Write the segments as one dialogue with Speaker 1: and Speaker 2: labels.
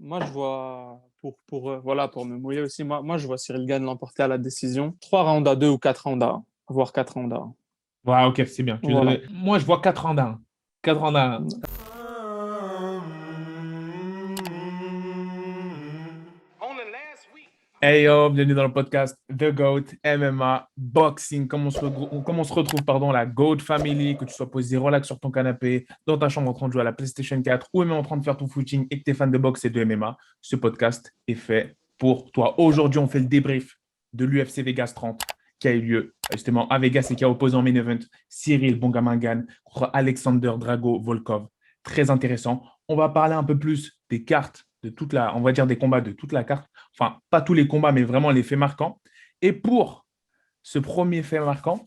Speaker 1: Moi, je vois, voilà, pour me mouiller aussi, moi, je vois Cyril Gane l'emporter à la décision. 3 rounds à 2 ou 4 rounds à 1, voire 4 rounds à 1.
Speaker 2: Ouais, ok, c'est bien.
Speaker 1: Voilà.
Speaker 2: Moi, je vois 4 ans d'un. 4 ans d'un. Hey yo, bienvenue dans le podcast The GOAT, MMA, Boxing, comment on se retrouve, pardon, la GOAT Family, que tu sois posé relax sur ton canapé, dans ta chambre en train de jouer à la PlayStation 4 ou même en train de faire ton footing et que tu es fan de boxe et de MMA, ce podcast est fait pour toi. Aujourd'hui, on fait le débrief de l'UFC Vegas 30 qui a eu lieu justement à Vegas et qui a opposé en main event Cyril Bongamangan contre Alexander Drago Volkov. Très intéressant. On va parler un peu plus des cartes, on va dire des combats de toute la carte. Enfin, pas tous les combats, mais vraiment les faits marquants. Et pour ce premier fait marquant,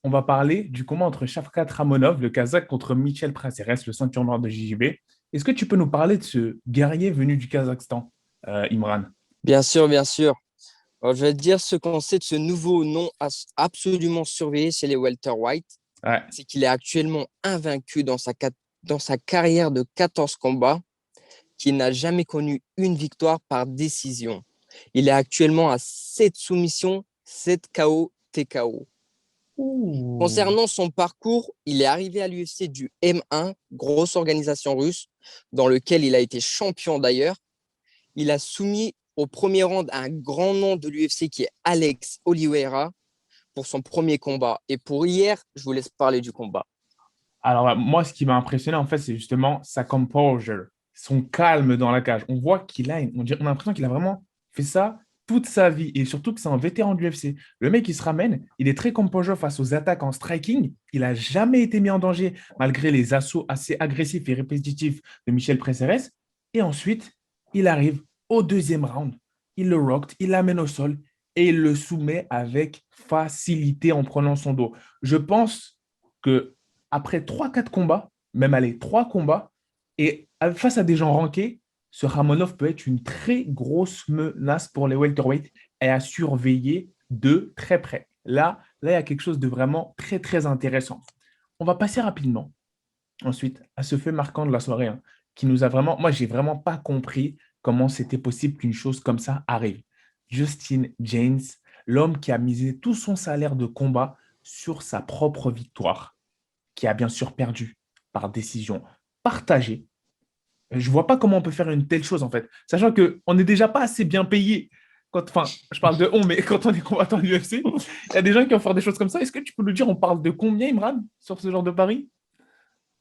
Speaker 2: on va parler du combat entre Shavkat Ramonov, le Kazakh, contre Michel Prazeres, le ceinture noire de JJB. Est-ce que tu peux nous parler de ce guerrier venu du Kazakhstan, Imran?
Speaker 3: Bien sûr, bien sûr. Alors, je vais te dire ce qu'on sait de ce nouveau nom absolument surveillé chez les welterweight,
Speaker 2: Ouais,
Speaker 3: c'est qu'il est actuellement invaincu dans sa carrière de 14 combats, qu'il n'a jamais connu une victoire par décision. Il est actuellement à 7 soumissions, 7 KO, TKO.
Speaker 2: ouh.
Speaker 3: Concernant son parcours, il est arrivé à l'UFC du M1, grosse organisation russe, dans lequel il a été champion d'ailleurs. Il a soumis au premier round un grand nom de l'UFC qui est Alex Oliveira pour son premier combat. Et pour hier, je vous laisse parler du combat.
Speaker 2: Alors, moi, ce qui m'a impressionné, en fait, c'est justement sa composure, son calme dans la cage. On voit on a l'impression qu'il a vraiment fait ça toute sa vie et surtout que c'est un vétéran du UFC. Le mec, il se ramène, il est très composure face aux attaques en striking. Il n'a jamais été mis en danger malgré les assauts assez agressifs et répétitifs de Michel Prazeres. Et ensuite, il arrive au deuxième round. Il le rocked, il l'amène au sol et il le soumet avec facilité en prenant son dos. Je pense que après 3 4 combats, même allez, 3 combats, et face à des gens rankés, ce Ramonov peut être une très grosse menace pour les welterweight et à surveiller de très près. Là, il y a quelque chose de vraiment très, très intéressant. On va passer rapidement ensuite à ce fait marquant de la soirée, hein, qui nous a vraiment. Moi, j'ai vraiment pas compris comment c'était possible qu'une chose comme ça arrive. Justin James, l'homme qui a misé tout son salaire de combat sur sa propre victoire, qui a bien sûr perdu par décision partagée. Je ne vois pas comment on peut faire une telle chose, en fait. Sachant qu'on n'est déjà pas assez bien payé. Enfin, je parle de on, mais quand on est combattant de l'UFC, il y a des gens qui vont faire des choses comme ça. Est-ce que tu peux nous dire, on parle de combien, Imran, sur ce genre de pari?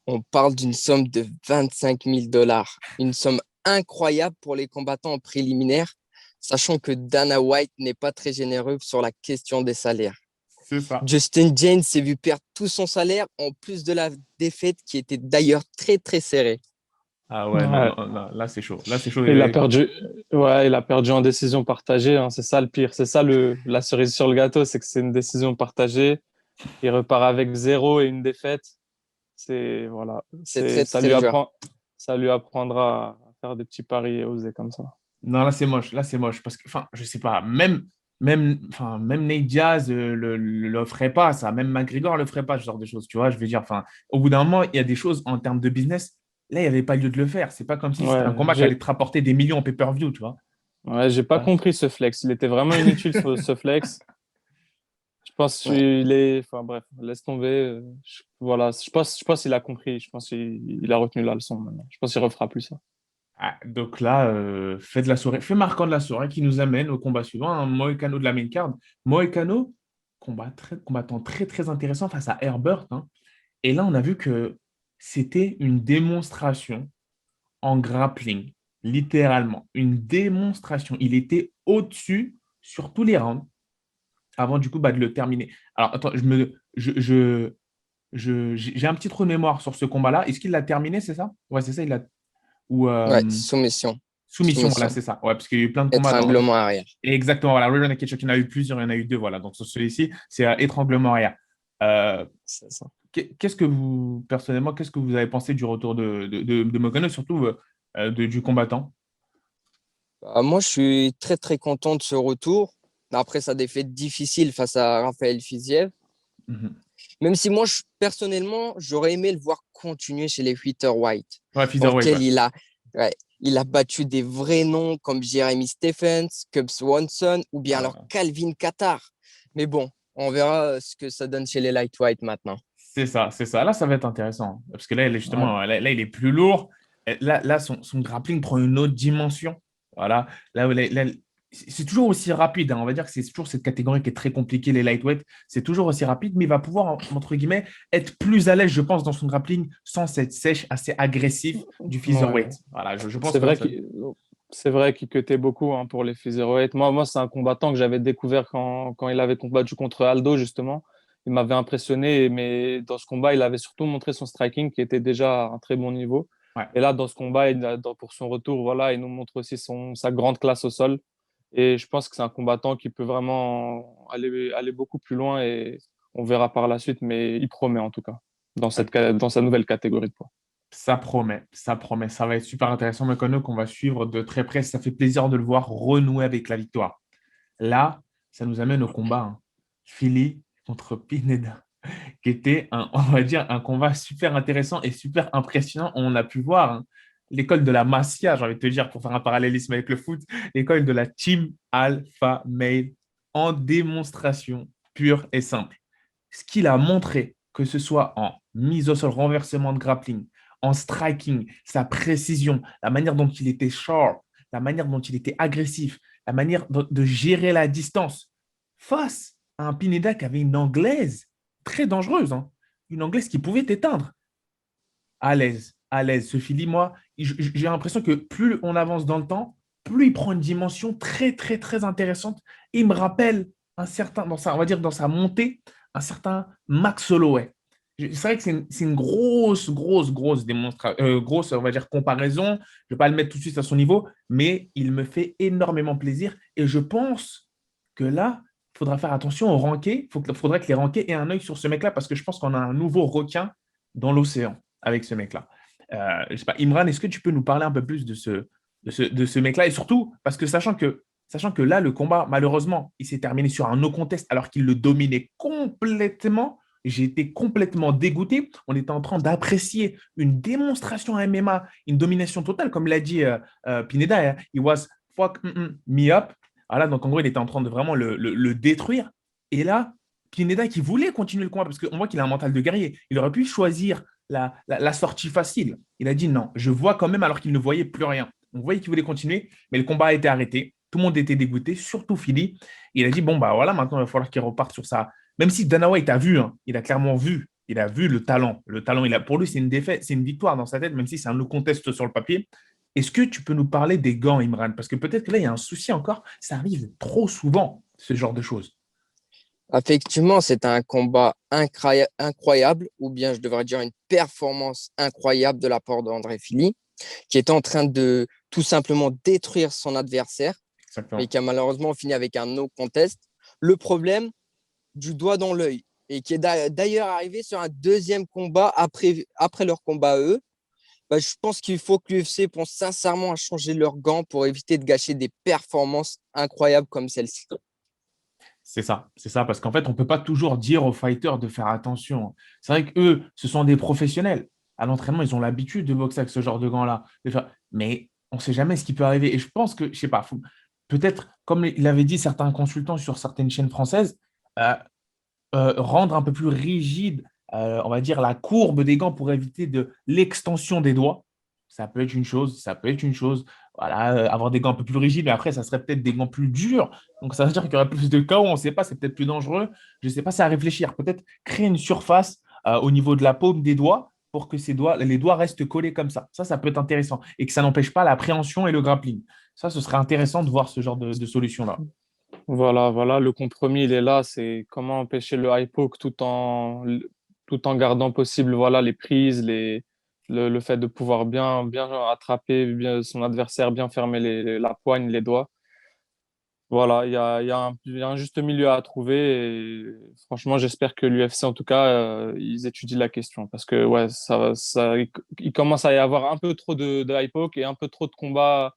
Speaker 3: On parle d'une somme de 25 000 dollars, une somme incroyable pour les combattants en préliminaire, sachant que Dana White n'est pas très généreux sur la question des salaires.
Speaker 2: C'est ça.
Speaker 3: Justin James s'est vu perdre tout son salaire en plus de la défaite qui était d'ailleurs très très serrée.
Speaker 2: Ah ouais, non,
Speaker 1: Ouais.
Speaker 2: non, là, là, c'est chaud. Là, c'est chaud.
Speaker 1: Il a perdu, ouais, il a perdu en décision partagée, hein. C'est ça le pire. C'est ça la cerise sur le gâteau, c'est que c'est une décision partagée. Il repart avec 0 et 1 défaite. Voilà,
Speaker 3: C'est très très dur.
Speaker 1: ça lui apprendra à faire des petits paris et oser comme ça.
Speaker 2: Non, là, c'est moche. Là, c'est moche. Parce que, enfin, je sais pas, même Nate Diaz le ferait pas, ça. Même McGregor le ferait pas, ce genre de choses. Tu vois, je veux dire, enfin, au bout d'un moment, il y a des choses en termes de business. Là, il n'y avait pas lieu de le faire. C'est pas comme si c'était un
Speaker 1: Ouais,
Speaker 2: combat qui allait te rapporter des millions en pay-per-view, tu vois.
Speaker 1: j'ai pas
Speaker 2: Ouais.
Speaker 1: compris ce flex. Il était vraiment inutile ce flex. Je pense
Speaker 3: Ouais.
Speaker 1: qu'il est, enfin bref, laisse tomber. Voilà, je pense qu'il a compris. Je pense qu'il a retenu la leçon maintenant. Je pense qu'il refera plus ça.
Speaker 2: Ah, donc là, fait marquant de la soirée qui nous amène au combat suivant, un Moïcano de la main card. Moïcano, combattant très très intéressant face à Herbert, hein. Et là, on a vu que c'était une démonstration en grappling, littéralement. Une démonstration. Il était au-dessus sur tous les rounds avant du coup de le terminer. Alors, attends, j'ai un petit trou de mémoire sur ce combat-là. Est-ce qu'il l'a terminé, c'est ça? Ouais, c'est ça, il a. Ou
Speaker 3: Ouais, soumission.
Speaker 2: soumission, voilà,
Speaker 3: Soumission.
Speaker 2: c'est ça. Ouais, parce qu'il y a eu plein de combats dans.
Speaker 3: Étranglement arrière.
Speaker 2: Exactement, voilà. Rear Naked Choke, il y en a eu plusieurs, il y en a eu deux, voilà. Donc, sur celui-ci, c'est étranglement arrière. Euh,
Speaker 3: C'est ça.
Speaker 2: personnellement, qu'est-ce que vous avez pensé du retour de Moïcano, surtout du combattant?
Speaker 3: Moi, je suis très très content de ce retour. Après sa défaite difficile face à Raphaël Fiziev.
Speaker 2: Mhm.
Speaker 3: Même si moi, personnellement, j'aurais aimé le voir continuer chez les White,
Speaker 2: Ouais,
Speaker 3: dans
Speaker 2: featherweight,
Speaker 3: lequel
Speaker 2: ouais.
Speaker 3: il a, ouais, Il a battu des vrais noms comme Jeremy Stephens, Cub Swanson ou bien alors
Speaker 2: Voilà.
Speaker 3: Calvin Kattar. Mais bon, on verra ce que ça donne chez les lightweight maintenant.
Speaker 2: C'est ça, c'est ça. Là, ça va être intéressant. Parce que là,
Speaker 1: Ouais.
Speaker 2: justement, là, il est plus lourd. Et là, son grappling prend une autre dimension. Voilà. Là, c'est toujours aussi rapide, hein. On va dire que c'est toujours cette catégorie qui est très compliquée, les lightweight. C'est toujours aussi rapide, mais il va pouvoir, entre guillemets, être plus à l'aise, je pense, dans son grappling sans cette sèche assez agressive du
Speaker 1: Ouais.
Speaker 2: featherweight. Voilà, je pense
Speaker 1: C'est
Speaker 2: que là,
Speaker 1: vrai
Speaker 2: ça.
Speaker 1: qu'il cutait beaucoup hein, pour les featherweight. Moi, c'est un combattant que j'avais découvert quand il avait combattu contre Aldo, justement. Il m'avait impressionné, mais dans ce combat, il avait surtout montré son striking qui était déjà à un très bon niveau.
Speaker 2: Ouais.
Speaker 1: Et là, dans ce combat, pour son retour, voilà, il nous montre aussi sa grande classe au sol. Et je pense que c'est un combattant qui peut vraiment aller beaucoup plus loin et on verra par la suite, mais il promet en tout cas dans sa nouvelle catégorie de poids.
Speaker 2: Ça promet, ça promet. Ça va être super intéressant, Mekono, qu'on va suivre de très près. Ça fait plaisir de le voir renouer avec la victoire. Là, ça nous amène au combat, hein. Philly contre Pineda, qui était, on va dire, un combat super intéressant et super impressionnant. On a pu voir hein, l'école de la Masia, j'ai envie de te dire, pour faire un parallélisme avec le foot, l'école de la Team Alpha Male en démonstration pure et simple. Ce qu'il a montré, que ce soit en mise au sol, renversement de grappling, en striking, sa précision, la manière dont il était sharp, la manière dont il était agressif, la manière de gérer la distance face à un Pineda qui avait une anglaise très dangereuse, hein. Une anglaise qui pouvait t'éteindre. À l'aise, à l'aise. Ce Philly, moi, j'ai l'impression que plus on avance dans le temps, plus il prend une dimension très, très, très intéressante. Il me rappelle un certain, on va dire dans sa montée, un certain Max Holloway. C'est vrai que c'est une grosse, grosse, grosse grosse, on va dire, comparaison. Je ne vais pas le mettre tout de suite à son niveau, mais il me fait énormément plaisir. Et je pense que là, il faudra faire attention au ranké. Faudrait que les rankés aient un œil sur ce mec-là parce que je pense qu'on a un nouveau requin dans l'océan avec ce mec-là. Je sais pas, Imran, est-ce que tu peux nous parler un peu plus de ce mec-là? Et surtout, parce que sachant que là, le combat, malheureusement, il s'est terminé sur un no contest alors qu'il le dominait complètement. J'ai été complètement dégoûté. On était en train d'apprécier une démonstration en MMA, une domination totale, comme l'a dit Pineda. Hein. He was fuck me up. Voilà, donc en gros, il était en train de vraiment le détruire. Et là, Pineda qui voulait continuer le combat parce qu'on voit qu'il a un mental de guerrier. Il aurait pu choisir la sortie facile. Il a dit non, je vois quand même alors qu'il ne voyait plus rien. On voyait qu'il voulait continuer, mais le combat a été arrêté. Tout le monde était dégoûté, surtout Philly. Il a dit bon, bah voilà, maintenant il va falloir qu'il reparte sur ça. Même si Dana White a vu, hein, il a clairement vu. Il a vu le talent. Le talent, pour lui, c'est une défaite, c'est une victoire dans sa tête, même si c'est un no contest sur le papier. Est-ce que tu peux nous parler des gants, Imran? Parce que peut-être que là, il y a un souci encore. Ça arrive trop souvent, ce genre de choses.
Speaker 3: Effectivement, c'est un combat incroyable, ou bien je devrais dire une performance incroyable de la part d'André Fili, qui est en train de tout simplement détruire son adversaire, mais
Speaker 2: Exactement.
Speaker 3: qui a malheureusement fini avec un no contest. Le problème du doigt dans l'œil, et qui est d'ailleurs arrivé sur un deuxième combat après leur combat à eux. Bah, je pense qu'il faut que l'UFC pense sincèrement à changer leurs gants pour éviter de gâcher des performances incroyables comme celle-ci.
Speaker 2: C'est ça, parce qu'en fait, on ne peut pas toujours dire aux fighters de faire attention. C'est vrai qu'eux, ce sont des professionnels. À l'entraînement, ils ont l'habitude de boxer avec ce genre de gants-là. Mais on ne sait jamais ce qui peut arriver. Et je pense que, je ne sais pas, peut-être, comme il avait dit certains consultants sur certaines chaînes françaises, euh, rendre un peu plus rigide, on va dire, la courbe des gants pour éviter de l'extension des doigts. Ça peut être une chose, ça peut être une chose. Voilà, avoir des gants un peu plus rigides, mais après, ça serait peut-être des gants plus durs. Donc, ça veut dire qu'il y aurait plus de chaos, on ne sait pas, c'est peut-être plus dangereux. Je ne sais pas, c'est à réfléchir. Peut-être créer une surface au niveau de la paume des doigts pour que les doigts restent collés comme ça. Ça peut être intéressant et que ça n'empêche pas l'appréhension et le grappling. Ça, ce serait intéressant de voir ce genre de solution-là.
Speaker 1: Voilà, le compromis, il est là. C'est comment empêcher le high poke tout en gardant possible, voilà, les prises, le fait de pouvoir bien attraper bien son adversaire, bien fermer la poigne, les doigts. Voilà, il y a un juste milieu à trouver. Et franchement, j'espère que l'UFC, en tout cas, ils étudient la question. Parce que, ouais, il commence à y avoir un peu trop de high poke et un peu trop de combats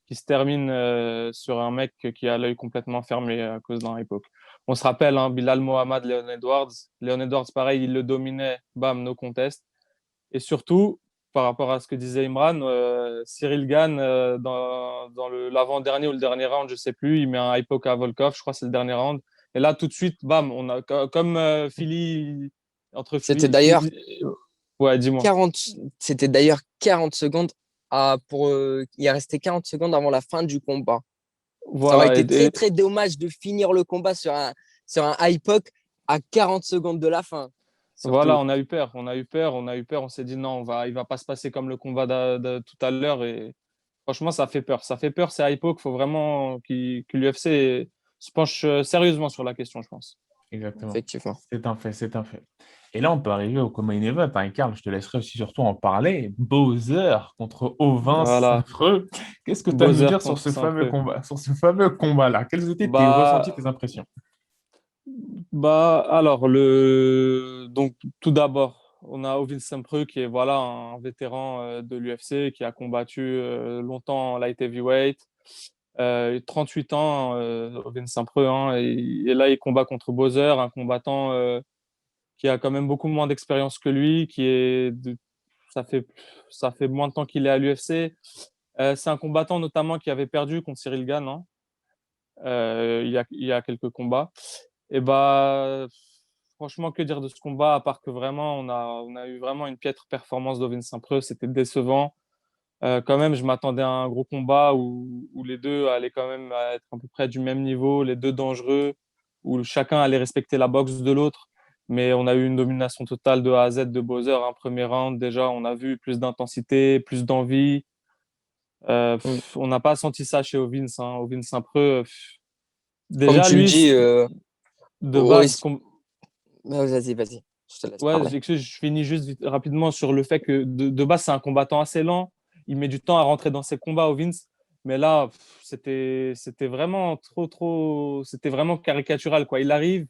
Speaker 1: qui se terminent sur un mec qui a l'œil complètement fermé à cause d'un high poke. On se rappelle, hein, Bilal Mohamed, Leon Edwards. Leon Edwards, pareil, il le dominait, bam, no contest. Et surtout, par rapport à ce que disait Imran, Cyril Gane, dans l'avant-dernier ou le dernier round, je sais plus, il met un high poke à Volkov, je crois que c'est le dernier round. Et là, tout de suite, bam, on a comme Philly, entre
Speaker 3: C'était d'ailleurs
Speaker 1: ouais, dis-moi.
Speaker 3: 40, c'était d'ailleurs 40 secondes il est resté 40 secondes avant la fin du combat. Ça aurait
Speaker 1: Voilà,
Speaker 3: été très, très dommage de finir le combat sur un high puck à 40 secondes de la fin.
Speaker 1: voilà,
Speaker 3: Surtout.
Speaker 1: on a eu peur, on s'est dit non, il va pas se passer comme le combat de tout à l'heure. Et franchement, ça fait peur, c'est hypo qu'il faut vraiment que l'UFC se penche sérieusement sur la question, je pense.
Speaker 2: Exactement.
Speaker 3: Effectivement.
Speaker 2: C'est un fait, c'est un fait. Et là, on peut arriver au main event. Hein, Karl, je te laisserai aussi surtout en parler. Bowser contre Ovin
Speaker 1: Voilà,
Speaker 2: Saint-Preux. Qu'est-ce que tu as à nous
Speaker 1: Bowser
Speaker 2: dire sur
Speaker 1: contre
Speaker 2: ce fameux
Speaker 1: Saint-Preux.
Speaker 2: combat, sur ce fameux combat-là? Quels étaient tes ressentis,
Speaker 1: Bah,
Speaker 2: tes impressions?
Speaker 1: alors, donc, tout d'abord, on a Ovin Saint-Preux qui est voilà, un vétéran de l'UFC qui a combattu longtemps en light heavyweight. 38 ans, Ovin Saint-Preux, hein, et là, il combat contre Bowser, un combattant qui a quand même beaucoup moins d'expérience que lui, ça fait, ça fait moins de temps qu'il est à l'UFC. C'est un combattant notamment qui avait perdu contre Cyril Gane, hein, il y a quelques combats. Et bah, franchement, que dire de ce combat, à part que vraiment, on a eu vraiment une piètre performance d'Ovin Saint-Preux, c'était décevant. Quand même, je m'attendais à un gros combat où les deux allaient quand même être à peu près du même niveau, les deux dangereux, où chacun allait respecter la boxe de l'autre. Mais on a eu une domination totale de A à Z de Bowser. Un premier round, déjà, on a vu plus d'intensité, plus d'envie.
Speaker 3: Mm.
Speaker 1: On n'a pas senti ça chez Ovin, hein. Ovin Saint-Preux,
Speaker 3: Comme
Speaker 1: déjà,
Speaker 3: tu le
Speaker 1: lui,
Speaker 3: dis,
Speaker 1: de
Speaker 3: au-
Speaker 1: base,
Speaker 3: au- vas-y, vas-y. Je te laisse
Speaker 1: ouais,
Speaker 3: parler.
Speaker 1: je finis juste rapidement sur le fait que de base, c'est un combattant assez lent. Il met du temps à rentrer dans ses combats au Vince. Mais là, c'était vraiment c'était vraiment caricatural, quoi. Il arrive,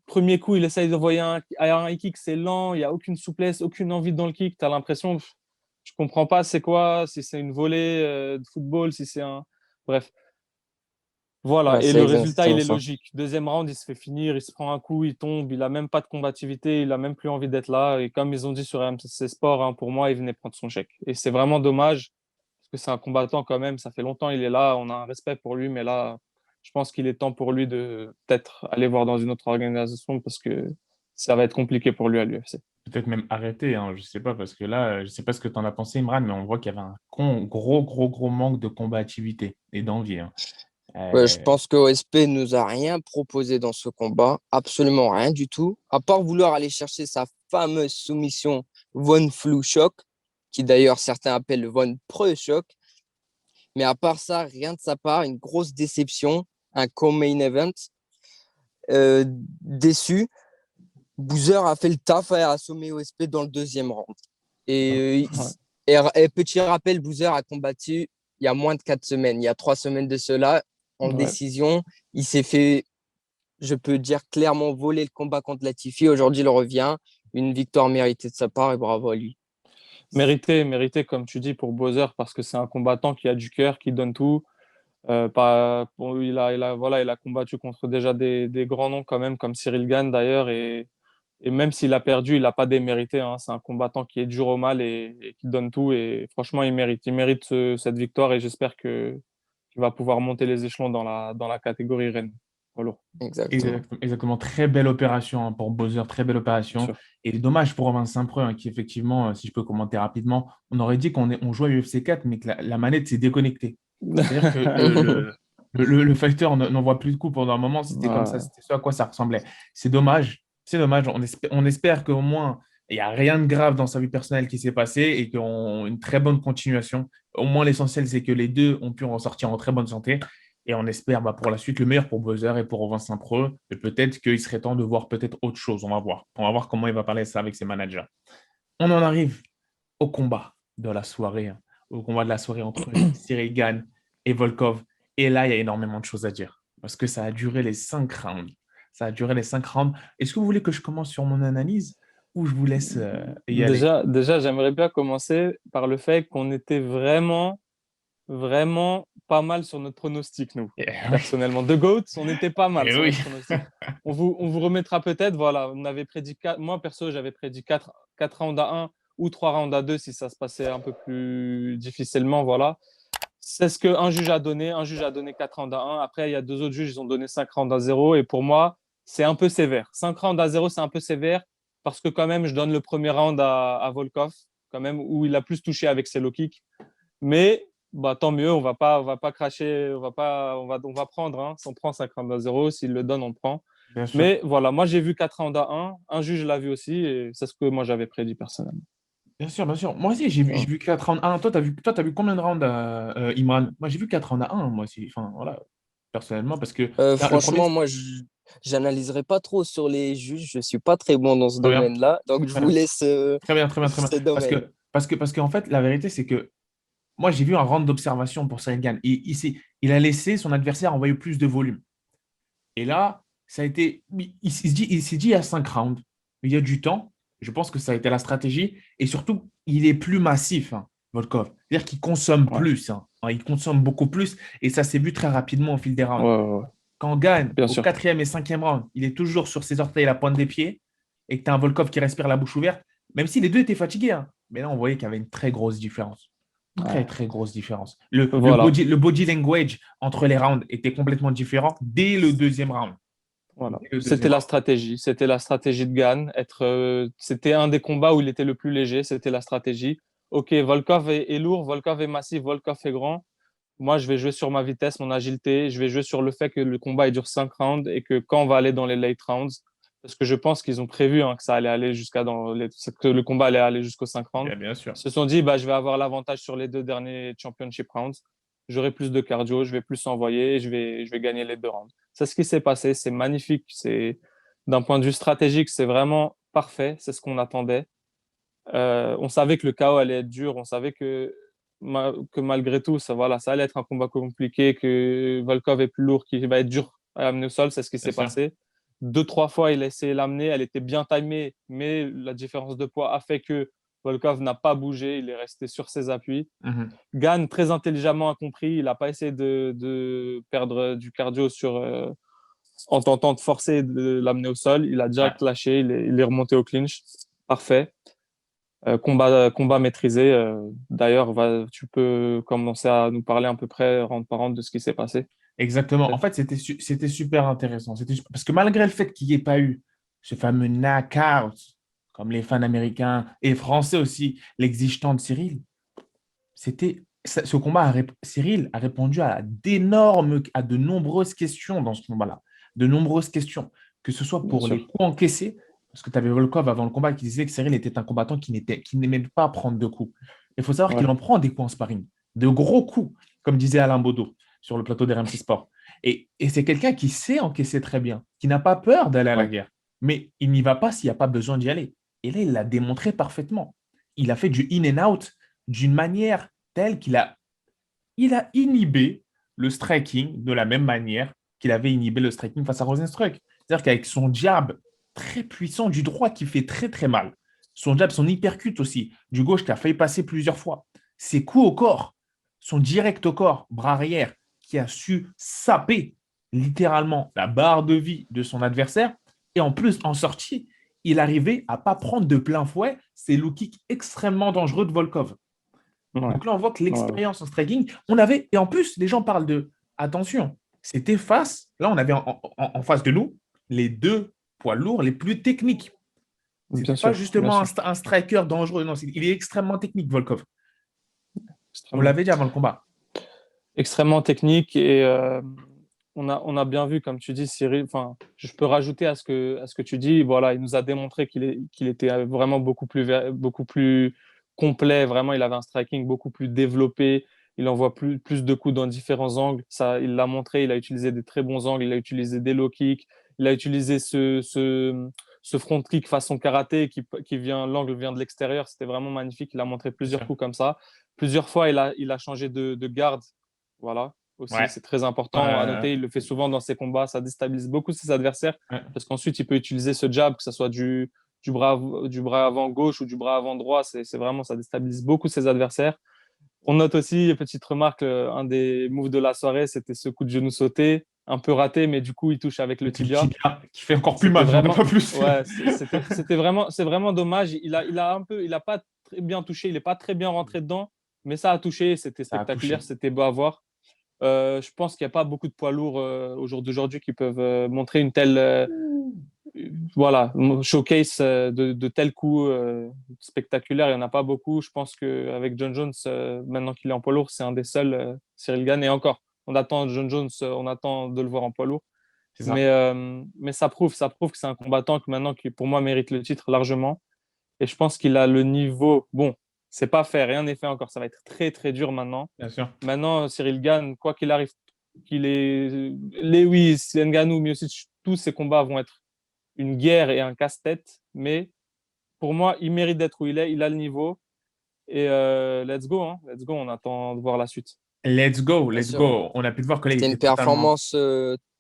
Speaker 1: premier coup, il essaye d'envoyer un high kick, c'est lent, il n'y a aucune souplesse, aucune envie dans le kick. Tu as l'impression, je comprends pas c'est quoi, si c'est une volée de football, si c'est un. Bref. Voilà,
Speaker 3: Ouais,
Speaker 1: et
Speaker 3: c'est
Speaker 1: le résultat, il
Speaker 3: exactement
Speaker 1: est
Speaker 3: ça.
Speaker 1: logique. Deuxième round, il se fait finir, il se prend un coup, il tombe, il a même pas de combativité, il a même plus envie d'être là. Et comme ils ont dit sur RMC Sport, hein, pour moi, il venait prendre son chèque. Et c'est vraiment dommage, parce que c'est un combattant quand même, ça fait longtemps il est là, on a un respect pour lui, mais là, je pense qu'il est temps pour lui de peut-être aller voir dans une autre organisation, parce que ça va être compliqué pour lui à l'UFC.
Speaker 2: Peut-être même arrêter, hein, je sais pas, parce que là, je sais pas ce que tu en as pensé, Imran, mais on voit qu'il y avait un gros manque de combativité et d'envie. Hein.
Speaker 3: Ouais, je
Speaker 2: Euh,
Speaker 3: pense que OSP nous a rien proposé dans ce combat, absolument rien du tout, à part vouloir aller chercher sa fameuse soumission Von Flue Shock, qui d'ailleurs certains appellent le Von Preux Shock. Mais à part ça, rien de sa part, une grosse déception, un co-main event. Déçu, Boozer a fait le taf et a assommé OSP dans le deuxième round. Et,
Speaker 1: Ouais.
Speaker 3: et petit rappel, Boozer a combattu il y a moins de 4 semaines. Il y a 3 semaines de cela, en
Speaker 1: Ouais.
Speaker 3: décision. Il s'est fait, je peux dire clairement, voler le combat contre Latifi. Aujourd'hui, il revient. Une victoire méritée de sa part et bravo à lui.
Speaker 1: Mérité, mérité, comme tu dis, pour Bowser, parce que c'est un combattant qui a du cœur, qui donne tout. Voilà, il a combattu contre déjà des grands noms quand même, comme Cyril Gane d'ailleurs. Et même s'il a perdu, il n'a pas démérité, hein. C'est un combattant qui est dur au mal et qui donne tout. Et franchement, il mérite cette victoire et j'espère qu'il va pouvoir monter les échelons dans la catégorie reine. Voilà,
Speaker 3: Exactement.
Speaker 2: Exactement, exactement. Très belle opération hein, pour Bowser, très belle
Speaker 1: bien
Speaker 2: opération.
Speaker 1: sûr.
Speaker 2: Et dommage pour Romain Saint-Preux, hein, qui effectivement, si je peux commenter rapidement, on aurait dit on jouait à UFC 4, mais que la manette s'est déconnectée. C'est-à-dire que le fighter n'en voit plus de coups pendant un moment, c'était comme ça,
Speaker 1: Ouais.
Speaker 2: c'était ce à quoi ça ressemblait. C'est dommage, c'est dommage. On espère qu'au moins, il n'y a rien de grave dans sa vie personnelle qui s'est passé et qu'on une très bonne continuation. Au moins, l'essentiel, c'est que les deux ont pu en sortir en très bonne santé. Et on espère pour la suite le meilleur pour Bowser et pour Vincent Preux. Et peut-être qu'il serait temps de voir peut-être autre chose. On va voir. On va voir comment il va parler ça avec ses managers. On en arrive au combat de la soirée. Hein. Au combat de la soirée entre Cyril Gane et Volkov. Et là, il y a énormément de choses à dire. Parce que ça a duré les 5 rounds. Ça a duré les 5 rounds. Est-ce que vous voulez que je commence sur mon analyse ou je vous laisse y aller?
Speaker 1: Déjà, j'aimerais bien commencer par le fait qu'on était vraiment pas mal sur notre pronostic, nous,
Speaker 2: Eh oui.
Speaker 1: personnellement. De GOAT, on était pas mal
Speaker 2: Eh
Speaker 1: sur
Speaker 2: oui.
Speaker 1: notre pronostic. On vous remettra peut-être, voilà, on avait prédit 4, moi perso, j'avais prédit 4 rounds à 1. ou 3 rounds à 2 si ça se passait un peu plus difficilement, voilà. C'est ce qu'un juge a donné. Un juge a donné 4 rounds à 1. Après, il y a 2 autres juges, ils ont donné 5 rounds à 0. Et pour moi, c'est un peu sévère. 5 rounds à 0, c'est un peu sévère parce que quand même, je donne le premier round à Volkov, quand même, où il a plus touché avec ses low kicks. Mais bah, tant mieux, on va pas cracher, on va prendre. Hein. Si on prend 5 rounds à 0, s'il le donne, on prend.
Speaker 2: Bien sûr.
Speaker 1: Mais voilà, moi j'ai vu 4 rounds à 1. Un juge l'a vu aussi et c'est ce que moi j'avais prédit personnellement.
Speaker 2: Bien sûr, bien sûr. Moi aussi, j'ai vu 4 rounds à 1. Toi, t'as vu combien de rounds, Imran? Moi, j'ai vu 4 rounds à 1, moi aussi. Enfin, voilà, personnellement, parce que le premier,
Speaker 3: Franchement, moi, je n'analyserai pas trop sur les juges. Je suis pas très bon dans ce
Speaker 2: très bien,
Speaker 3: domaine-là. Donc, je
Speaker 2: très
Speaker 3: vous
Speaker 2: bien,
Speaker 3: laisse
Speaker 2: très bien, très bien, très bien.
Speaker 3: ce domaine.
Speaker 2: Parce qu'en fait, la vérité, c'est que moi, j'ai vu un round d'observation pour Cyril Gane. Il a laissé son adversaire envoyer plus de volume. Et là, ça a été. Il s'est dit, il y a 5 rounds, il y a du temps. Je pense que ça a été la stratégie. Et surtout, il est plus massif, hein, Volkov. C'est-à-dire qu'il consomme
Speaker 1: Ouais,
Speaker 2: plus. Hein. Il consomme beaucoup plus. Et ça s'est vu très rapidement au fil des
Speaker 1: ouais,
Speaker 2: rounds.
Speaker 1: ouais, ouais.
Speaker 2: Quand on gagne
Speaker 1: Bien
Speaker 2: au
Speaker 1: sûr.
Speaker 2: quatrième et cinquième round, il est toujours sur ses orteils et la pointe des pieds. Et que tu as un Volkov qui respire la bouche ouverte. Même si les deux étaient fatigués. Hein. Mais là, on voyait qu'il y avait une très grosse différence. Très,
Speaker 1: Ouais.
Speaker 2: très grosse différence. Le
Speaker 1: Voilà.
Speaker 2: body language entre les rounds était complètement différent dès le deuxième round.
Speaker 1: Voilà.
Speaker 2: Dès le
Speaker 1: C'était
Speaker 2: deuxième
Speaker 1: la
Speaker 2: round.
Speaker 1: stratégie. C'était la stratégie de Gann. C'était un des combats où il était le plus léger. C'était la stratégie. Ok, Volkov est lourd, Volkov est massif, Volkov est grand. Moi, je vais jouer sur ma vitesse, mon agilité. Je vais jouer sur le fait que le combat il dure 5 rounds et que quand on va aller dans les late rounds, parce que je pense qu'ils ont prévu hein, que ça allait aller que le combat allait aller jusqu'aux 5 rounds.
Speaker 2: Bien sûr.
Speaker 1: Ils se sont dit, bah, je vais avoir l'avantage sur les 2 derniers championship rounds. J'aurai plus de cardio, je vais plus envoyer et je vais gagner les 2 rounds. C'est ce qui s'est passé. C'est magnifique. D'un point de vue stratégique, c'est vraiment parfait. C'est ce qu'on attendait. On savait que le KO allait être dur. On savait que malgré tout, voilà, ça allait être un combat compliqué, que Volkov est plus lourd, qu'il va être dur à amener au sol. C'est ce qui
Speaker 2: Bien
Speaker 1: s'est
Speaker 2: sûr.
Speaker 1: passé. 2, 3 fois, il a essayé de l'amener. Elle était bien timée, mais la différence de poids a fait que Volkov n'a pas bougé. Il est resté sur ses appuis.
Speaker 2: Mhm.
Speaker 1: Gann, très intelligemment, a compris. Il n'a pas essayé de perdre du cardio en tentant de forcer de l'amener au sol. Il a
Speaker 2: Ouais.
Speaker 1: direct lâché. Il est remonté au clinch. Parfait. Combat maîtrisé. D'ailleurs, tu peux commencer à nous parler à peu près, round par round, de ce qui s'est passé.
Speaker 2: Exactement. En fait, c'était super intéressant. Parce que malgré le fait qu'il n'y ait pas eu ce fameux knockout, comme les fans américains et français aussi l'exigent de Cyril, ce combat, Cyril a répondu à de nombreuses questions dans ce combat-là. De nombreuses questions. Que ce soit
Speaker 1: Bien
Speaker 2: pour
Speaker 1: sûr.
Speaker 2: les coups encaissés, parce que tu avais Volkov avant le combat qui disait que Cyril était un combattant qui n'aimait pas prendre de coups. Il faut savoir qu'il
Speaker 1: Ouais.
Speaker 2: en prend des coups en sparring, de gros coups, comme disait Alain Baudot sur le plateau d'RMC Sport. Et c'est quelqu'un qui sait encaisser très bien, qui n'a pas peur d'aller à la
Speaker 1: Ouais.
Speaker 2: guerre. Mais il n'y va pas s'il n'y a pas besoin d'y aller. Et là, il l'a démontré parfaitement. Il a fait du in and out d'une manière telle il a inhibé le striking de la même manière qu'il avait inhibé le striking face à Rosenstruck. C'est-à-dire qu'avec son jab très puissant du droit qui fait très très mal, son jab, son hypercut aussi, du gauche qui a failli passer plusieurs fois, ses coups au corps, son direct au corps, bras arrière, qui a su saper littéralement la barre de vie de son adversaire. Et en plus, en sortie, il arrivait à ne pas prendre de plein fouet ces low kicks extrêmement dangereux de Volkov.
Speaker 1: Ouais.
Speaker 2: Donc là, on voit que
Speaker 1: Ouais.
Speaker 2: l'expérience en striking, on avait, et en plus, les gens parlent de, attention, c'était face, là, on avait en face de nous les deux poids lourds les plus techniques. Ce
Speaker 1: Bien
Speaker 2: n'était pas
Speaker 1: sûr. Bien
Speaker 2: justement
Speaker 1: sûr.
Speaker 2: un striker dangereux, non, il est extrêmement technique, Volkov. On
Speaker 1: Extrêmement.
Speaker 2: l'avait dit avant le combat.
Speaker 1: Extrêmement technique et on a bien vu, comme tu dis, Cyril. Enfin, je peux rajouter à ce que tu dis. Voilà, il nous a démontré qu'il était vraiment beaucoup plus complet. Vraiment, il avait un striking beaucoup plus développé. Il envoie plus de coups dans différents angles. Ça, il l'a montré. Il a utilisé des très bons angles. Il a utilisé des low kicks. Il a utilisé ce front kick façon karaté l'angle vient de l'extérieur. C'était vraiment magnifique. Il a montré
Speaker 2: Bien
Speaker 1: plusieurs
Speaker 2: sûr.
Speaker 1: coups comme ça. Plusieurs fois, il a changé de garde. Voilà, aussi,
Speaker 2: Ouais.
Speaker 1: c'est très important à
Speaker 2: Euh,
Speaker 1: noter. Il le fait souvent dans ses combats. Ça déstabilise beaucoup ses adversaires
Speaker 2: ouais.
Speaker 1: parce qu'ensuite, il peut utiliser ce jab, que ce soit du bras avant gauche ou du bras avant droit. C'est vraiment, ça déstabilise beaucoup ses adversaires. On note aussi, petite remarque, un des moves de la soirée, c'était ce coup de genou sauté, un peu raté, mais du coup, il touche avec le
Speaker 2: C'est le
Speaker 1: tibia.
Speaker 2: tibia qui fait encore plus
Speaker 1: C'était
Speaker 2: mal, j'en ai
Speaker 1: vraiment,
Speaker 2: pas plus.
Speaker 1: ouais, c'est vraiment dommage. Il a pas très bien touché, il n'est pas très bien rentré dedans, mais ça a touché, c'était
Speaker 2: Ça a
Speaker 1: spectaculaire,
Speaker 2: touché.
Speaker 1: c'était beau à voir. Je pense qu'il n'y a pas beaucoup de poids lourds au jour d'aujourd'hui qui peuvent montrer une telle voilà, showcase de tels coups spectaculaires. Il n'y en a pas beaucoup. Je pense qu'avec John Jones, maintenant qu'il est en poids lourd, c'est un des seuls, Cyril Gane. Et encore, on attend John Jones, on attend de le voir en poids lourd.
Speaker 2: C'est ça.
Speaker 1: Mais ça prouve que c'est un combattant que maintenant, qui pour moi, mérite le titre largement. Et je pense qu'il a le niveau. Bon, c'est pas fait, rien n'est fait encore. Ça va être très, très dur maintenant.
Speaker 2: Bien sûr.
Speaker 1: Maintenant, Cyril Gane, quoi qu'il arrive, qu'il est Lewis, Ngannou, Miocic, tous ces combats vont être une guerre et un casse-tête. Mais pour moi, il mérite d'être où il est. Il a le niveau. Et let's go, hein. Let's go. On attend de voir la suite.
Speaker 2: Let's go,
Speaker 3: Bien
Speaker 2: let's
Speaker 3: sûr.
Speaker 2: go. On a pu voir que là, il
Speaker 3: C'était
Speaker 2: était
Speaker 3: une
Speaker 2: totalement.
Speaker 3: performance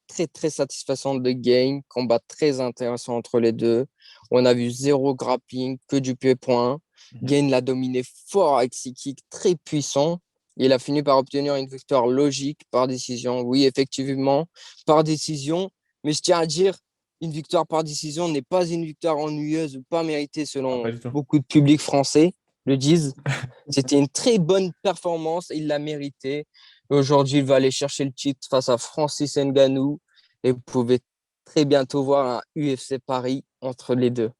Speaker 3: très, très satisfaisante de Game. Combat très intéressant entre les deux. On a vu zéro grappling, que du pied-point.
Speaker 2: Mhm.
Speaker 3: Gain l'a dominé fort avec ses kicks très puissants. Il a fini par obtenir une victoire logique par décision. Oui, effectivement, par décision. Mais je tiens à dire, une victoire par décision n'est pas une victoire ennuyeuse ou pas méritée
Speaker 2: Ah, pas
Speaker 3: selon
Speaker 2: du tout.
Speaker 3: beaucoup de publics français le disent. C'était une très bonne performance et il l'a mérité. Aujourd'hui, il va aller chercher le titre face à Francis Ngannou et vous pouvez très bientôt voir un UFC Paris entre les deux.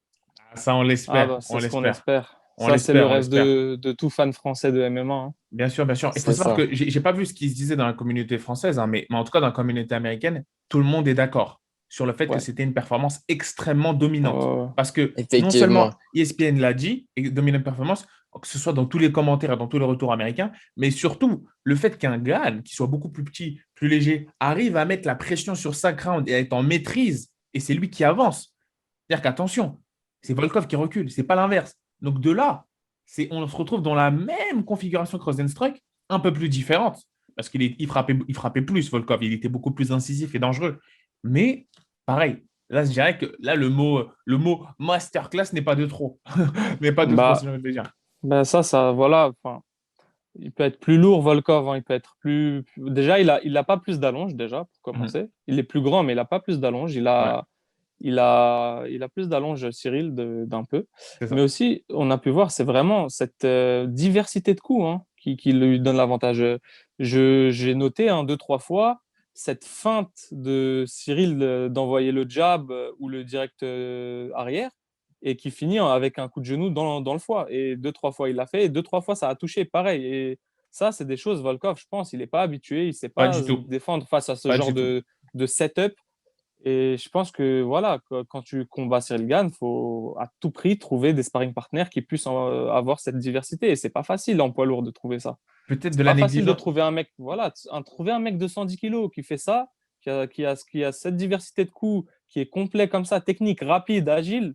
Speaker 2: Ah, ça, on
Speaker 1: Ah
Speaker 2: l'espère,
Speaker 1: bah,
Speaker 2: on
Speaker 1: c'est ce qu'on
Speaker 2: l'espère.
Speaker 1: espère.
Speaker 2: On
Speaker 1: Ça, c'est le
Speaker 2: l'espère, on
Speaker 1: rêve
Speaker 2: l'espère.
Speaker 1: de tout fan français de MMA, hein.
Speaker 2: Bien sûr, bien sûr. Il faut
Speaker 3: C'est
Speaker 2: savoir
Speaker 3: ça.
Speaker 2: que j'ai pas vu ce qui se disait dans la communauté française, hein, mais en tout cas dans la communauté américaine, tout le monde est d'accord sur le fait que
Speaker 1: Ouais.
Speaker 2: c'était une performance extrêmement dominante. Parce que non
Speaker 3: Effectivement.
Speaker 2: seulement ESPN l'a dit, et dominante performance, que ce soit dans tous les commentaires et dans tous les retours américains, mais surtout le fait qu'un gars qui soit beaucoup plus petit, plus léger, arrive à mettre la pression sur 5 rounds et à être en maîtrise, et c'est lui qui avance. C'est-à-dire qu'attention, c'est Volkov qui recule, c'est pas l'inverse. Donc de là, on se retrouve dans la même configuration que Rosenstruck, un peu plus différente, parce qu'il frappait plus, Volkov, il était beaucoup plus incisif et dangereux. Mais pareil, là, je dirais que là, le mot masterclass n'est pas de trop. N'est pas de trop, si
Speaker 1: Bah,
Speaker 2: j'ai envie de dire.
Speaker 1: ça, voilà. Enfin, il peut être plus lourd, Volkov, hein. Il peut être Déjà, il a pas plus d'allonge, déjà, pour
Speaker 2: Mhm.
Speaker 1: commencer. Il est plus grand, mais il a pas plus d'allonge.
Speaker 2: Ouais,
Speaker 1: Il a plus d'allonge, Cyril, d'un peu.
Speaker 2: c'est
Speaker 1: Mais
Speaker 2: ça.
Speaker 1: aussi, on a pu voir, c'est vraiment cette diversité de coups, hein, qui lui donne l'avantage. J'ai noté, hein, deux, trois fois cette feinte de Cyril d'envoyer le jab ou le direct arrière et qui finit avec un coup de genou dans le foie. Et deux, trois fois, il l'a fait. Et deux, trois fois, ça a touché. Pareil. Et ça, c'est des choses, Volkov, je pense, il n'est pas habitué. Il ne sait
Speaker 2: Pas
Speaker 1: pas
Speaker 2: du
Speaker 1: se
Speaker 2: tout.
Speaker 1: défendre face à ce
Speaker 2: Pas
Speaker 1: genre
Speaker 2: du tout.
Speaker 1: de setup. Et je pense que voilà, quand tu combats Cyril Gane, il faut à tout prix trouver des sparring partners qui puissent avoir cette diversité. Et c'est pas facile en poids lourd de trouver ça.
Speaker 2: Peut-être de
Speaker 1: C'est
Speaker 2: la
Speaker 1: pas facile de
Speaker 2: négligence.
Speaker 1: trouver un mec, voilà, trouver un mec de 110 kilos qui fait ça, qui a cette diversité de coups, qui est complet comme ça, technique, rapide, agile.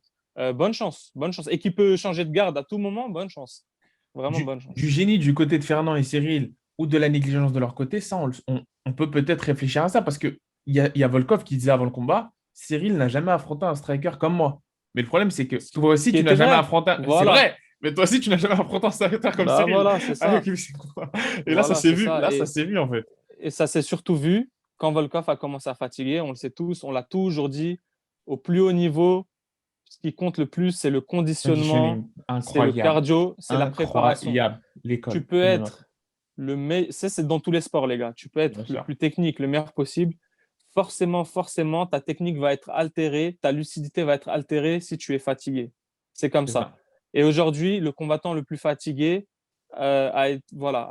Speaker 1: Bonne chance, bonne chance. Et qui peut changer de garde à tout moment, bonne chance. Vraiment
Speaker 2: du,
Speaker 1: bonne
Speaker 2: du
Speaker 1: chance.
Speaker 2: génie du côté de Fernand et Cyril ou de la négligence de leur côté, ça, on peut peut-être réfléchir à ça parce qu'il y a Volkov qui disait avant le combat, Cyril n'a jamais affronté un striker comme moi. Mais le problème, c'est que
Speaker 1: Ce
Speaker 2: toi
Speaker 1: ce
Speaker 2: aussi,
Speaker 1: qui
Speaker 2: tu n'as
Speaker 1: était
Speaker 2: jamais
Speaker 1: vrai,
Speaker 2: affronté. C'est
Speaker 1: voilà.
Speaker 2: vrai, mais toi aussi, tu n'as jamais affronté un striker comme
Speaker 1: Bah
Speaker 2: Cyril.
Speaker 1: voilà, c'est
Speaker 2: Avec
Speaker 1: ça.
Speaker 2: lui, c'est quoi. Et là, ça
Speaker 1: Voilà,
Speaker 2: s'est
Speaker 1: c'est
Speaker 2: vu.
Speaker 1: ça.
Speaker 2: Là, ça s'est vu, en fait.
Speaker 1: Et ça s'est surtout vu quand Volkov a commencé à fatiguer. On le sait tous, on l'a toujours dit. Au plus haut niveau, ce qui compte le plus, c'est le conditionnement,
Speaker 2: Conditioning,
Speaker 1: c'est le
Speaker 2: incroyable.
Speaker 1: cardio, c'est la préparation.
Speaker 2: Incroyable.
Speaker 1: Tu
Speaker 2: L'école.
Speaker 1: peux
Speaker 2: MMA.
Speaker 1: être le meilleur, c'est dans tous les sports, les gars. Tu peux être
Speaker 2: Bien
Speaker 1: le
Speaker 2: sûr.
Speaker 1: plus technique, le meilleur possible. Forcément, forcément, ta technique va être altérée, ta lucidité va être altérée si tu es fatigué. C'est comme
Speaker 2: C'est
Speaker 1: ça.
Speaker 2: ça.
Speaker 1: Et aujourd'hui, le combattant le plus fatigué voilà,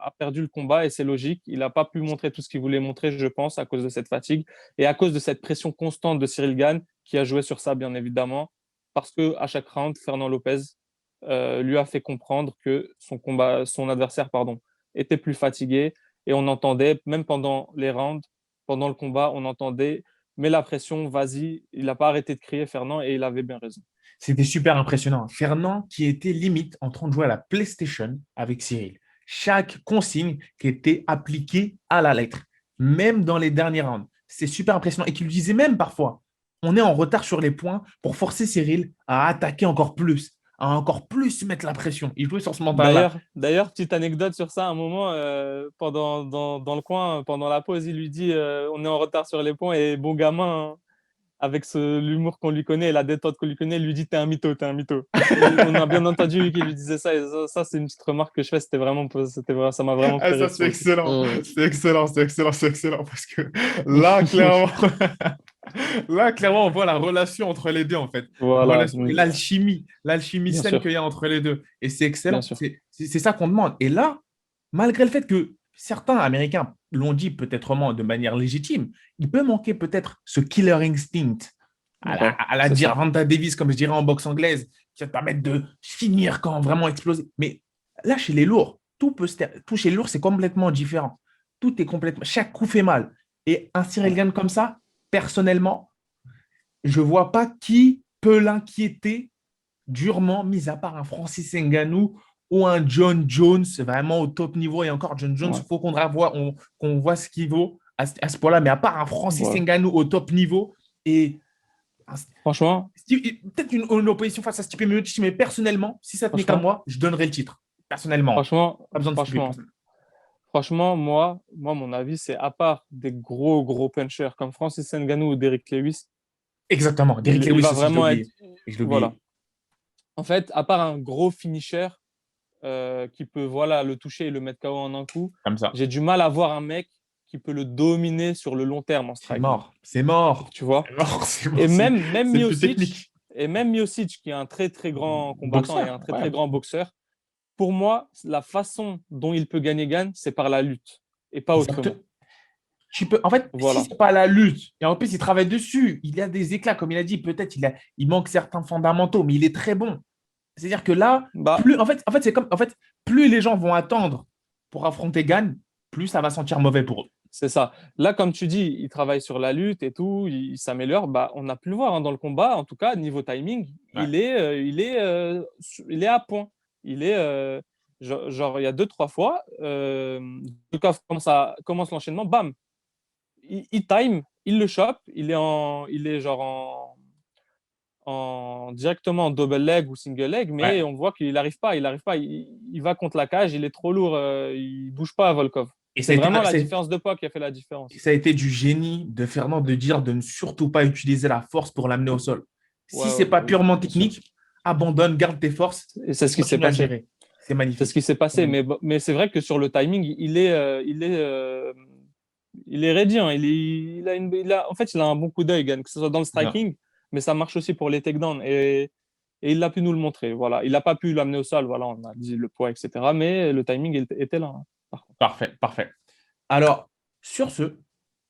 Speaker 1: a perdu le combat et c'est logique. Il n'a pas pu montrer tout ce qu'il voulait montrer, je pense, à cause de cette fatigue et à cause de cette pression constante de Cyril Gane qui a joué sur ça, bien évidemment, parce que à chaque round, Fernand Lopez lui a fait comprendre que son adversaire, pardon, était plus fatigué et on entendait, même pendant les rounds, pendant le combat, on entendait, mets la pression, vas-y. Il n'a pas arrêté de crier, Fernand, et il avait bien raison.
Speaker 2: C'était super impressionnant. Fernand qui était limite en train de jouer à la PlayStation avec Cyril. Chaque consigne qui était appliquée à la lettre, même dans les derniers rounds. C'est super impressionnant. Et qui lui disait même parfois, on est en retard sur les points pour forcer Cyril à attaquer encore plus, à encore plus mettre la pression. Il jouait sur ce mental-là.
Speaker 1: D'ailleurs, petite anecdote sur ça, à un moment, dans le coin, pendant la pause, il lui dit on est en retard sur les points et bon gamin, hein. avec l'humour qu'on lui connaît et la détente qu'on lui connaît, il lui dit t'es un mytho, t'es un mytho. On a bien entendu qu'il lui disait ça. Et ça, c'est une petite remarque que je fais. Ça m'a vraiment
Speaker 2: Ah,
Speaker 1: fait
Speaker 2: ça,
Speaker 1: rire
Speaker 2: c'est
Speaker 1: sur le coup.
Speaker 2: excellent. C'est excellent, c'est excellent, c'est excellent. Parce que là, clairement, là, clairement, on voit la relation entre les deux, en fait. La
Speaker 1: Voilà,
Speaker 2: relation et l'alchimie
Speaker 1: bien
Speaker 2: saine
Speaker 1: sûr,
Speaker 2: qu'il y a entre les deux. Et c'est
Speaker 1: bien
Speaker 2: excellent.
Speaker 1: sûr.
Speaker 2: C'est ça qu'on demande. Et là, malgré le fait que certains Américains l'ont dit peut-être de manière légitime, il peut manquer peut-être ce killer instinct
Speaker 1: Ouais,
Speaker 2: à la
Speaker 1: c'est ça.
Speaker 2: Gervonta Davis, comme je dirais en boxe anglaise, qui va te permettre de finir quand vraiment exploser. Mais là, chez les lourds, tout chez les lourds, c'est complètement différent. Tout est complètement. Chaque coup fait mal. Et un Cyril
Speaker 1: Ouais.
Speaker 2: Gane comme ça, personnellement, je ne vois pas qui peut l'inquiéter durement, mis à part un Francis Ngannou ou un John Jones, vraiment au top niveau. Et encore, John Jones,
Speaker 1: Ouais.
Speaker 2: il faut qu'on voit ce qu'il vaut à ce point-là. Mais à part un Francis
Speaker 1: Voilà.
Speaker 2: Ngannou au top niveau et
Speaker 1: Franchement,
Speaker 2: peut-être une opposition face à Stipe Miocic, mais personnellement, si ça tenait qu'à
Speaker 1: franchement,
Speaker 2: moi, je donnerais le titre. Personnellement,
Speaker 1: franchement,
Speaker 2: pas besoin de Stipe.
Speaker 1: franchement, franchement, moi, mon avis, c'est à part des gros, gros punchers comme Francis Ngannou ou Derrick Lewis,
Speaker 2: Exactement. Derrick
Speaker 1: il
Speaker 2: Lewis
Speaker 1: va
Speaker 2: aussi, je l'ai
Speaker 1: vraiment être.
Speaker 2: oublié. Je l'ai
Speaker 1: Voilà.
Speaker 2: oublié.
Speaker 1: En fait, à part un gros finisher qui peut voilà, le toucher et le mettre KO en un coup,
Speaker 2: Comme ça.
Speaker 1: j'ai du mal à voir un mec qui peut le dominer sur le long terme en
Speaker 2: C'est
Speaker 1: striking.
Speaker 2: mort. C'est mort.
Speaker 1: Tu
Speaker 2: C'est
Speaker 1: vois?
Speaker 2: mort. C'est
Speaker 1: Et
Speaker 2: mort.
Speaker 1: même
Speaker 2: C'est plus
Speaker 1: Miocic,
Speaker 2: technique.
Speaker 1: qui est un très, très grand combattant et un
Speaker 2: Boxeur,
Speaker 1: très,
Speaker 2: ouais.
Speaker 1: très grand boxeur, pour moi, la façon dont il peut gagner gagne, c'est par la lutte et pas
Speaker 2: Exact.
Speaker 1: autrement.
Speaker 2: En fait, si
Speaker 1: Voilà.
Speaker 2: c'est pas la lutte, et en plus il travaille dessus, il a des éclats, comme il a dit, peut-être il manque certains fondamentaux, mais il est très bon. C'est-à-dire que là,
Speaker 1: Bah,
Speaker 2: plus les gens vont attendre pour affronter Gann, plus ça va sentir mauvais pour eux.
Speaker 1: c'est ça. Là, comme tu dis, il travaille sur la lutte et tout, il s'améliore. Bah, on a pu le voir hein, dans le combat. En tout cas, niveau timing,
Speaker 2: Ouais.
Speaker 1: il est à point. Il est genre, il y a deux, trois fois, Volkov commence l'enchaînement, bam, il time, il le chope, il est genre directement en double leg ou single leg, mais
Speaker 2: Ouais.
Speaker 1: on voit qu'il n'arrive pas, il va contre la cage, il est trop lourd, il bouge pas à Volkov.
Speaker 2: Et
Speaker 1: C'est vraiment la différence de poids qui a fait la différence.
Speaker 2: ça a été du génie de Fernand de dire de ne surtout pas utiliser la force pour l'amener au sol.
Speaker 1: Ouais,
Speaker 2: Si c'est
Speaker 1: ouais,
Speaker 2: pas
Speaker 1: oui,
Speaker 2: purement
Speaker 1: bien sûr.
Speaker 2: technique, abandonne, garde tes forces
Speaker 1: Et c'est
Speaker 2: et
Speaker 1: ce qui s'est
Speaker 2: continue à
Speaker 1: passé.
Speaker 2: gérer. C'est
Speaker 1: C'est ce
Speaker 2: magnifique.
Speaker 1: qui s'est
Speaker 2: C'est
Speaker 1: passé.
Speaker 2: magnifique.
Speaker 1: Mais c'est vrai que sur le timing, il est ready. Hein. En fait, il a un bon coup d'œil, Gann, que ce soit dans le
Speaker 2: C'est ça.
Speaker 1: striking, mais ça marche aussi pour les takedowns. Et il a pu nous le montrer. Voilà. Il n'a pas pu l'amener au sol. Voilà, on a dit le poids, etc. Mais le timing était là, hein, par contre.
Speaker 2: Parfait, parfait. Alors, sur ce,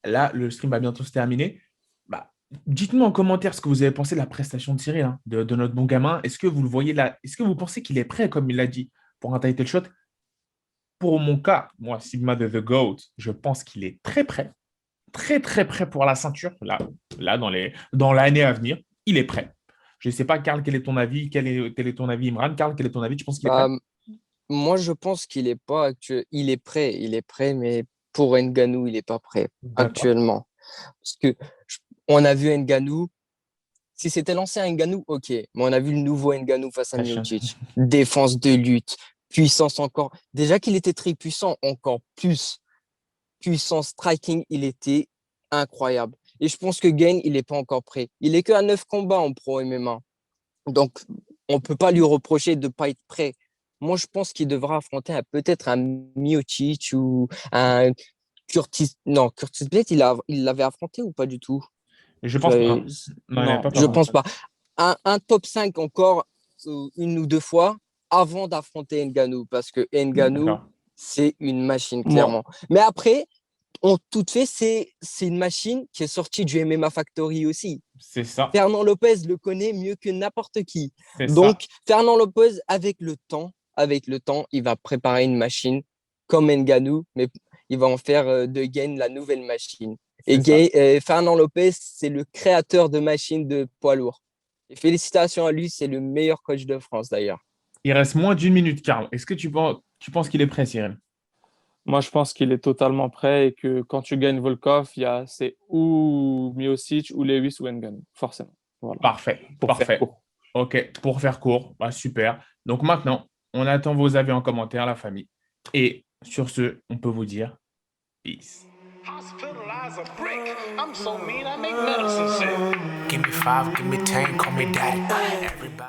Speaker 2: là, le stream va bientôt se terminer. Bah, dites-nous en commentaire ce que vous avez pensé de la prestation de Cyril, hein, de notre bon gamin. Est-ce que vous le voyez là? Est-ce que vous pensez qu'il est prêt, comme il l'a dit, pour un title shot? Pour mon cas, moi, Sigma de The GOAT, je pense qu'il est très prêt, très, très prêt pour la ceinture. Là dans l'année à venir, il est prêt. Je ne sais pas, Karl, quel est ton avis? Quel est ton avis, Imran? Karl, quel est ton avis? Tu penses qu'il est prêt?
Speaker 3: Bah, moi, je pense qu'il est pas il est prêt, mais pour Ngannou, il est pas prêt
Speaker 2: D'accord.
Speaker 3: actuellement. Parce que on a vu Ngannou, si c'était l'ancien Ngannou, ok, mais on a vu le nouveau Ngannou face à
Speaker 2: Fashion.
Speaker 3: Miocic. Défense de lutte, puissance encore. Déjà qu'il était très puissant, encore plus. Puissance striking, il était incroyable. Et je pense que Gain, il n'est pas encore prêt. Il est qu'à 9 combats en pro MMA. Donc, on ne peut pas lui reprocher de ne pas être prêt. Moi, je pense qu'il devra affronter peut-être un Miocic ou un Curtis. Non, Curtis Blade, il l'avait affronté ou pas du tout?
Speaker 2: Je pense
Speaker 3: J'avais-
Speaker 2: pas. Non, il n'avait
Speaker 1: Non,
Speaker 2: pas
Speaker 1: je
Speaker 3: Je
Speaker 2: perdu.
Speaker 1: pense
Speaker 3: pense
Speaker 1: pas.
Speaker 3: pas. Un top 5 encore, une ou deux fois, avant d'affronter Ngannou, parce que Ngannou,
Speaker 2: D'accord.
Speaker 3: c'est une machine,
Speaker 1: Moi,
Speaker 3: clairement. Mais après, en toute fait, c'est une machine qui est sortie du MMA Factory aussi.
Speaker 2: C'est ça.
Speaker 3: Fernand Lopez le connaît mieux que n'importe qui.
Speaker 2: C'est ça.
Speaker 3: Donc, Fernand Lopez, avec le temps, il va préparer une machine comme Ngannou, mais il va en faire de Gain la nouvelle machine. Et
Speaker 2: C'est ça.
Speaker 3: Fernand Lopez, c'est le créateur de machines de poids lourd. Et félicitations à lui, c'est le meilleur coach de France d'ailleurs.
Speaker 2: Il reste moins d'une minute, Karl. Est-ce que tu penses qu'il est prêt, Cyril?
Speaker 1: je pense qu'il est totalement prêt et que quand tu gagnes Volkov, c'est ou Miocic ou Lewis ou Ngannou, forcément. Voilà,
Speaker 2: Parfait.
Speaker 1: pour faire
Speaker 2: Parfait.
Speaker 1: court.
Speaker 2: OK. Pour faire court, bah, super. Donc maintenant, on attend vos avis en commentaire, la famille. Et sur ce, on peut vous dire peace.
Speaker 4: guy's a brick. I'm so mean, I make medicine sick.
Speaker 5: Give me 5, give me 10, call me daddy. Everybody.